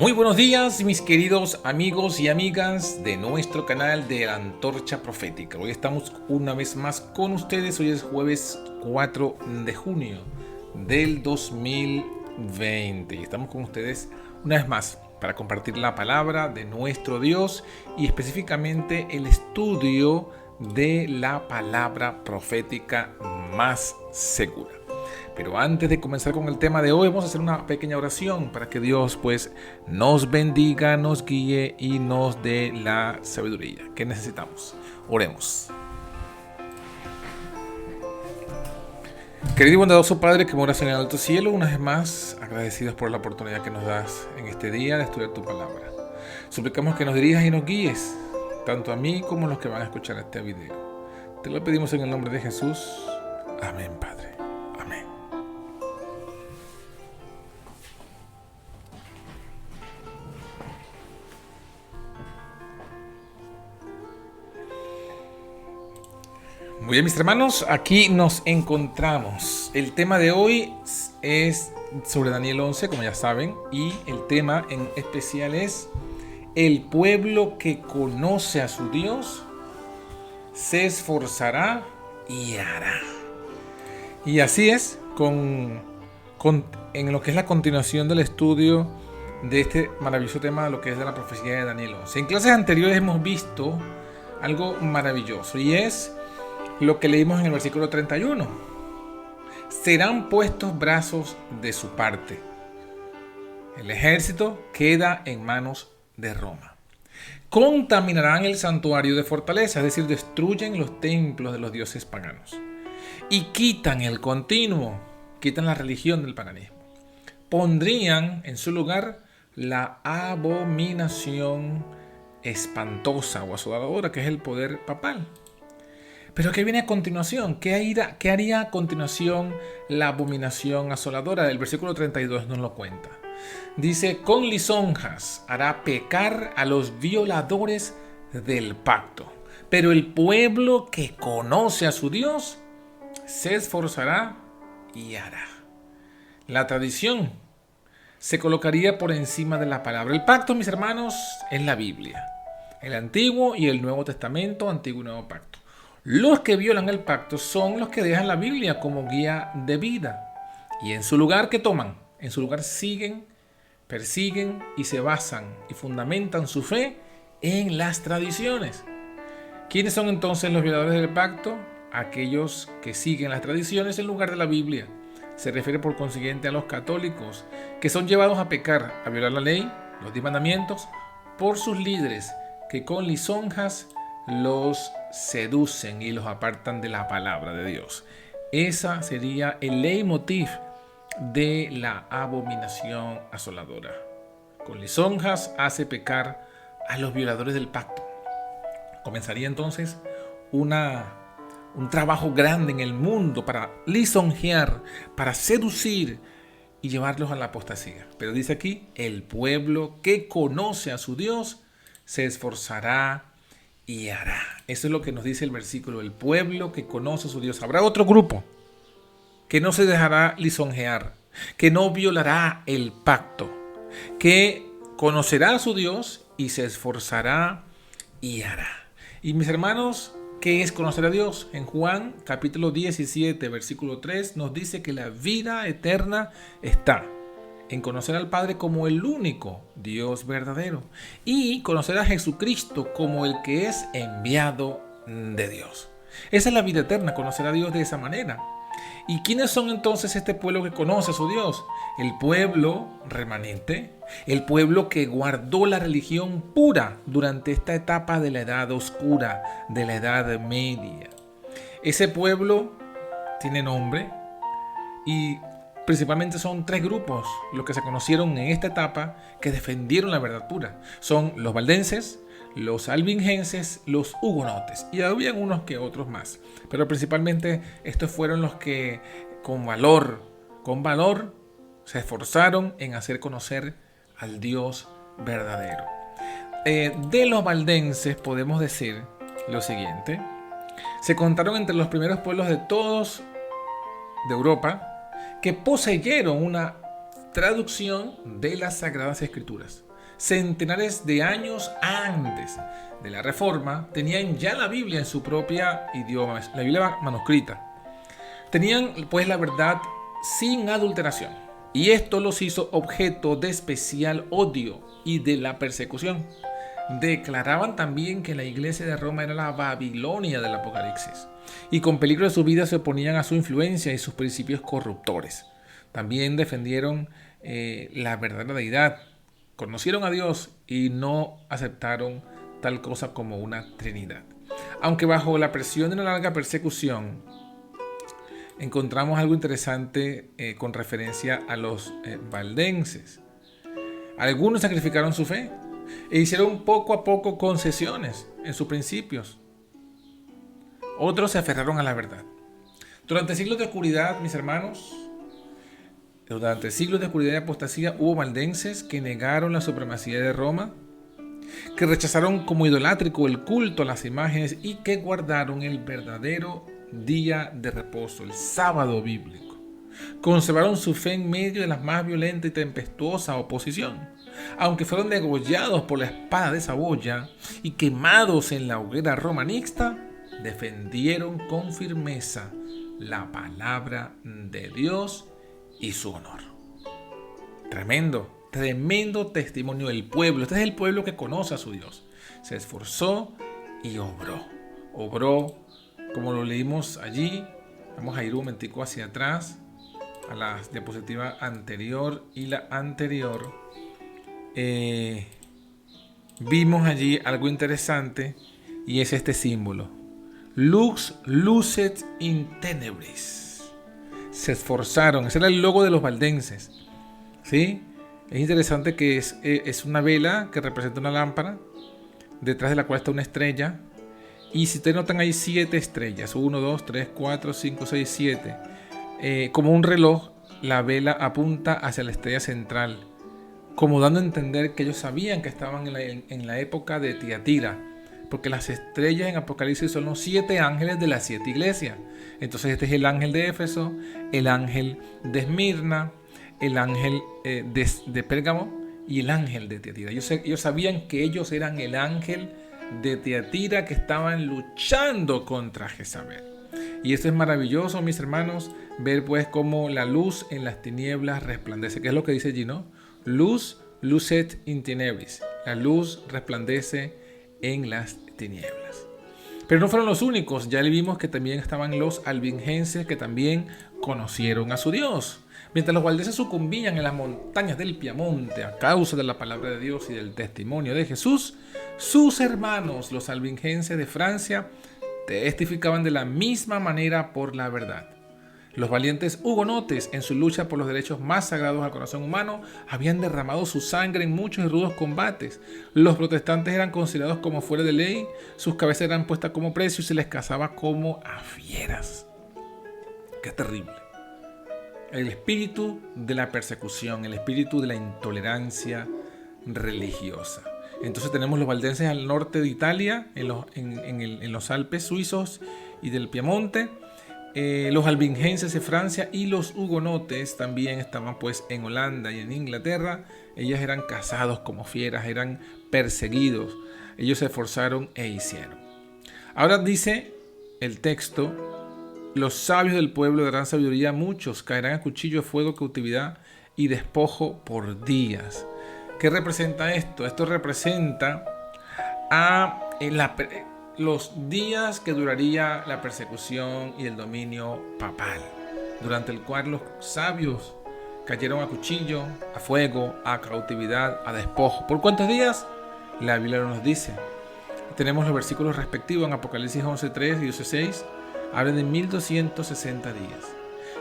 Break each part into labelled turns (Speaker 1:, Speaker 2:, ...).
Speaker 1: Muy buenos días, mis queridos amigos y amigas de nuestro canal de la Antorcha Profética. Hoy estamos una vez más con ustedes. Hoy es jueves 4 de junio del 2020. Y estamos con ustedes una vez más para compartir la palabra de nuestro Dios y específicamente el estudio de la palabra profética más segura. Pero antes de comenzar con el tema de hoy, vamos a hacer una pequeña oración para que Dios nos bendiga, nos guíe y nos dé la sabiduría que necesitamos. Oremos. Querido y bondadoso Padre que moras en el alto cielo, una vez más agradecidos por la oportunidad que nos das en este día de estudiar tu palabra. Suplicamos que nos dirijas y nos guíes, tanto a mí como a los que van a escuchar este video. Te lo pedimos en el nombre de Jesús. Amén, Padre. Amén. Muy bien, mis hermanos, aquí nos encontramos. El tema de hoy es sobre Daniel 11, como ya saben, y el tema en especial es: el pueblo que conoce a su Dios se esforzará y hará. Y así es, en lo que es la continuación del estudio de este maravilloso tema, lo que es de la profecía de Daniel 11. En clases anteriores hemos visto algo maravilloso, y es lo que leímos en el versículo 31. Serán puestos brazos de su parte. El ejército queda en manos de Roma. Contaminarán el santuario de fortaleza, es decir, destruyen los templos de los dioses paganos. Y quitan el continuo, quitan la religión del paganismo. Pondrían en su lugar la abominación espantosa o asoladora, que es el poder papal. Pero ¿qué viene a continuación? ¿Qué haría a continuación la abominación asoladora? El versículo 32 nos lo cuenta. Dice: con lisonjas hará pecar a los violadores del pacto. Pero el pueblo que conoce a su Dios se esforzará y hará. La tradición se colocaría por encima de la palabra. El pacto, mis hermanos, es la Biblia. El Antiguo y el Nuevo Testamento, Antiguo y Nuevo Pacto. Los que violan el pacto son los que dejan la Biblia como guía de vida. Y en su lugar, ¿qué toman? En su lugar siguen, persiguen y se basan y fundamentan su fe en las tradiciones. ¿Quiénes son entonces los violadores del pacto? Aquellos que siguen las tradiciones en lugar de la Biblia. Se refiere por consiguiente a los católicos, que son llevados a pecar, a violar la ley, los 10 mandamientos, por sus líderes, que con lisonjas los seducen y los apartan de la palabra de Dios. Esa sería el leitmotiv de la abominación asoladora. Con lisonjas hace pecar a los violadores del pacto. Comenzaría entonces un trabajo grande en el mundo para lisonjear, para seducir y llevarlos a la apostasía. Pero dice aquí: el pueblo que conoce a su Dios se esforzará y hará. Eso es lo que nos dice el versículo: el pueblo que conoce a su Dios. Habrá otro grupo que no se dejará lisonjear, que no violará el pacto, que conocerá a su Dios y se esforzará y hará. Y mis hermanos, ¿qué es conocer a Dios? En Juan capítulo 17, versículo 3 nos dice que la vida eterna está en conocer al Padre como el único Dios verdadero y conocer a Jesucristo como el que es enviado de Dios. Esa es la vida eterna, conocer a Dios de esa manera. ¿Y quiénes son entonces este pueblo que conoce a su Dios? El pueblo remanente, el pueblo que guardó la religión pura durante esta etapa de la edad oscura, de la edad media. Ese pueblo tiene nombre y principalmente son 3 grupos los que se conocieron en esta etapa que defendieron la verdad pura. Son los valdenses, los albingenses, los hugonotes, y habían unos que otros más, pero principalmente estos fueron los que con valor se esforzaron en hacer conocer al Dios verdadero. De los valdenses podemos decir lo siguiente: se contaron entre los primeros pueblos de todos de Europa que poseyeron una traducción de las Sagradas Escrituras. centenares de años antes de la Reforma, tenían ya la Biblia en su propia idioma, la Biblia manuscrita. Tenían pues la verdad sin adulteración. Y esto los hizo objeto de especial odio y de la persecución. Declaraban también que la iglesia de Roma era la Babilonia del Apocalipsis. Y con peligro de su vida se oponían a su influencia y sus principios corruptores. También defendieron la verdadera deidad. Conocieron a Dios y no aceptaron tal cosa como una trinidad. Aunque bajo la presión de una larga persecución, encontramos algo interesante con referencia a los valdenses. Algunos sacrificaron su fe e hicieron poco a poco concesiones en sus principios. Otros se aferraron a la verdad. Durante siglos de oscuridad, mis hermanos, durante siglos de oscuridad y apostasía, hubo valdenses que negaron la supremacía de Roma, que rechazaron como idolátrico el culto a las imágenes y que guardaron el verdadero día de reposo, el sábado bíblico. Conservaron su fe en medio de la más violenta y tempestuosa oposición. Aunque fueron degollados por la espada de Saboya y quemados en la hoguera romanista, defendieron con firmeza la palabra de Dios y su honor. Tremendo testimonio del pueblo. Este es el pueblo que conoce a su Dios. Se esforzó y obró. Obró, como lo leímos allí. Vamos a ir un momentico hacia atrás, a la diapositiva anterior y la anterior. Vimos allí algo interesante y es este símbolo. Lux lucet in tenebris. Se esforzaron. Ese era el logo de los valdenses. ¿Sí? Es interesante que es una vela que representa una lámpara, detrás de la cual está una estrella. Y si ustedes notan, hay 7 estrellas. 1, 2, 3, 4, 5, 6, 7. Como un reloj, la vela apunta hacia la estrella central, como dando a entender que ellos sabían que estaban en la época de Tiatira, porque las estrellas en Apocalipsis son los 7 ángeles de las 7 iglesias. Entonces este es el ángel de Éfeso, el ángel de Esmirna, el ángel de Pérgamo y el ángel de Tiatira. Ellos sabían que ellos eran el ángel de Tiatira que estaban luchando contra Jezabel. Y esto es maravilloso, mis hermanos, ver pues cómo la luz en las tinieblas resplandece. ¿Qué es lo que dice allí, no? Luz, lucet in tenebris. La luz resplandece en las tinieblas. Pero no fueron los únicos. Ya le vimos que también estaban los albingenses, que también conocieron a su Dios. Mientras los valdenses sucumbían en las montañas del Piamonte a causa de la palabra de Dios y del testimonio de Jesús, sus hermanos, los albingenses de Francia, testificaban de la misma manera por la verdad. Los valientes hugonotes, en su lucha por los derechos más sagrados al corazón humano, habían derramado su sangre en muchos y rudos combates. Los protestantes eran considerados como fuera de ley, sus cabezas eran puestas como precio y se les cazaba como a fieras. ¡Qué terrible! El espíritu de la persecución, el espíritu de la intolerancia religiosa. Entonces tenemos los valdenses al norte de Italia, en los Alpes suizos y del Piamonte, los albingenses de Francia y los hugonotes también estaban pues en Holanda y en Inglaterra. Ellos eran cazados como fieras, eran perseguidos. Ellos se esforzaron e hicieron. Ahora dice el texto: los sabios del pueblo darán sabiduría, muchos caerán a cuchillo de fuego, cautividad y despojo por días. ¿Qué representa esto? Esto representa a los días que duraría la persecución y el dominio papal, durante el cual los sabios cayeron a cuchillo, a fuego, a cautividad, a despojo. ¿Por cuántos días? La Biblia no nos dice. Tenemos los versículos respectivos en Apocalipsis 11:3 y 12:6. Hablan de 1260 días.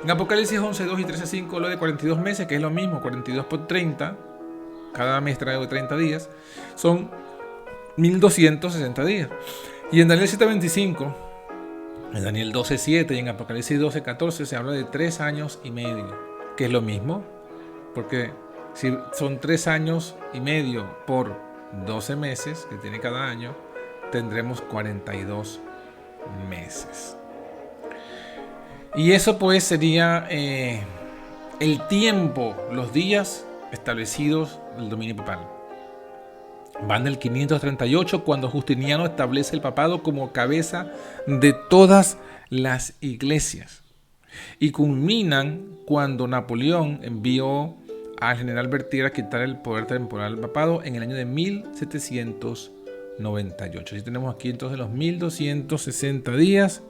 Speaker 1: En Apocalipsis 11:2 y 13:5 habla de 42 meses, que es lo mismo, 42 por 30. Cada mes trae 30 días. Son 1260 días. Y en Daniel 7:25, en Daniel 12:7 y en Apocalipsis 12:14 se habla de 3 años y medio, que es lo mismo, porque si son 3 años y medio por 12 meses que tiene cada año, tendremos 42 meses. Y eso pues sería el tiempo, los días establecidos del dominio papal. Van del 538, cuando Justiniano establece el papado como cabeza de todas las iglesias. Y culminan cuando Napoleón envió al general Berthier a quitar el poder temporal al papado en el año de 1798. Así tenemos aquí entonces los 1260 días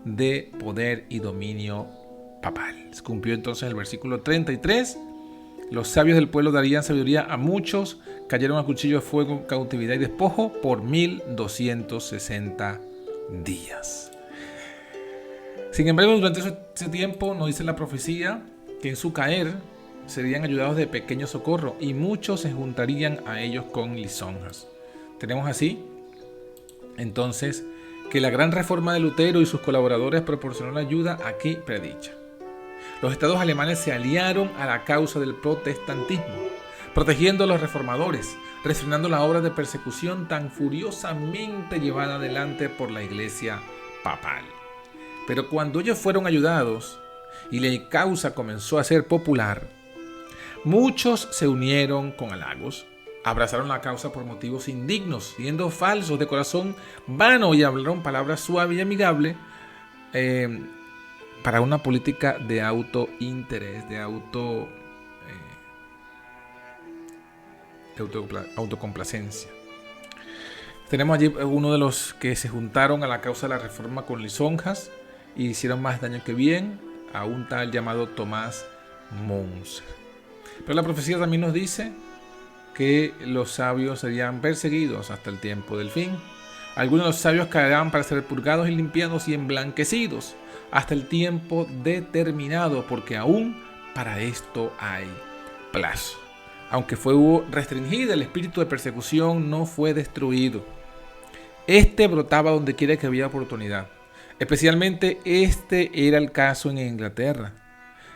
Speaker 1: de poder y dominio papal. Se cumplió entonces el versículo 33. Los sabios del pueblo darían sabiduría a muchos, cayeron a cuchillo de fuego, cautividad y despojo por 1260 días. Sin embargo, durante ese tiempo nos dice la profecía que en su caer serían ayudados de pequeño socorro y muchos se juntarían a ellos con lisonjas. Tenemos así entonces que la gran reforma de Lutero y sus colaboradores proporcionó la ayuda aquí predicha. Los estados alemanes se aliaron a la causa del protestantismo, protegiendo a los reformadores, refrenando la obra de persecución tan furiosamente llevada adelante por la iglesia papal. Pero cuando ellos fueron ayudados y la causa comenzó a ser popular, muchos se unieron con halagos, abrazaron la causa por motivos indignos, siendo falsos de corazón vano, y hablaron palabras suaves y amigables para una política de autointerés, de autocomplacencia. Tenemos allí uno de los que se juntaron a la causa de la reforma con lisonjas y hicieron más daño que bien, a un tal llamado Tomás Munzer. Pero la profecía también nos dice que los sabios serían perseguidos hasta el tiempo del fin. Algunos de los sabios caerán para ser purgados y limpiados y emblanquecidos hasta el tiempo determinado, porque aún para esto hay plazo. Aunque fue restringido, el espíritu de persecución no fue destruido. Este brotaba donde quiera que había oportunidad. Especialmente este era el caso en Inglaterra.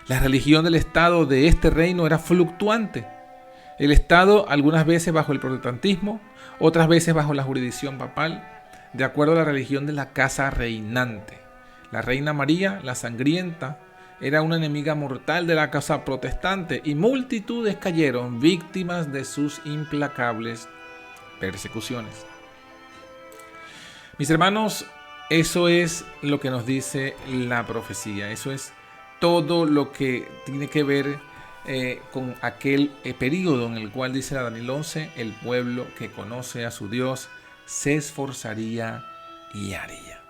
Speaker 1: La religión del Estado de este reino era fluctuante. El Estado algunas veces bajo el protestantismo, otras veces bajo la jurisdicción papal, de acuerdo a la religión de la casa reinante. La reina María, la sangrienta, era una enemiga mortal de la casa protestante y multitudes cayeron víctimas de sus implacables persecuciones. Mis hermanos, eso es lo que nos dice la profecía. Eso es todo lo que tiene que ver con aquel periodo en el cual dice Daniel 11, el pueblo que conoce a su Dios se esforzaría y haría.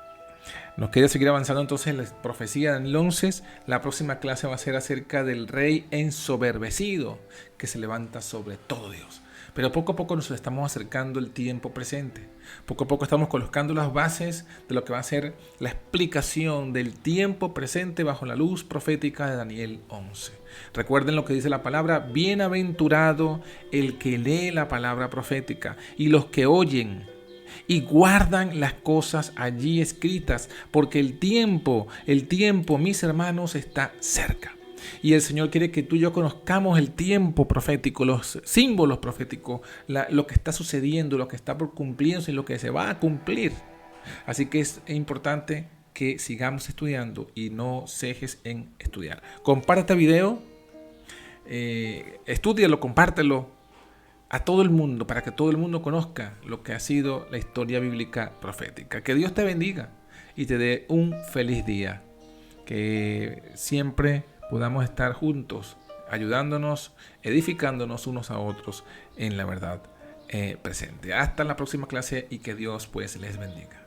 Speaker 1: Nos queda seguir avanzando entonces en la profecía de Daniel 11. La próxima clase va a ser acerca del rey ensoberbecido que se levanta sobre todo Dios. Pero poco a poco nos estamos acercando al tiempo presente. Poco a poco estamos colocando las bases de lo que va a ser la explicación del tiempo presente bajo la luz profética de Daniel 11. Recuerden lo que dice la palabra: bienaventurado el que lee la palabra profética y los que oyen y guardan las cosas allí escritas, porque el tiempo, mis hermanos, está cerca. Y el Señor quiere que tú y yo conozcamos el tiempo profético, los símbolos proféticos, lo que está sucediendo, lo que está por cumplirse y lo que se va a cumplir. Así que es importante que sigamos estudiando y no cejes en estudiar. Comparte este video, estúdialo, compártelo a todo el mundo, para que todo el mundo conozca lo que ha sido la historia bíblica profética. Que Dios te bendiga y te dé un feliz día. Que siempre podamos estar juntos, ayudándonos, edificándonos unos a otros en la verdad presente. Hasta la próxima clase y que Dios pues les bendiga.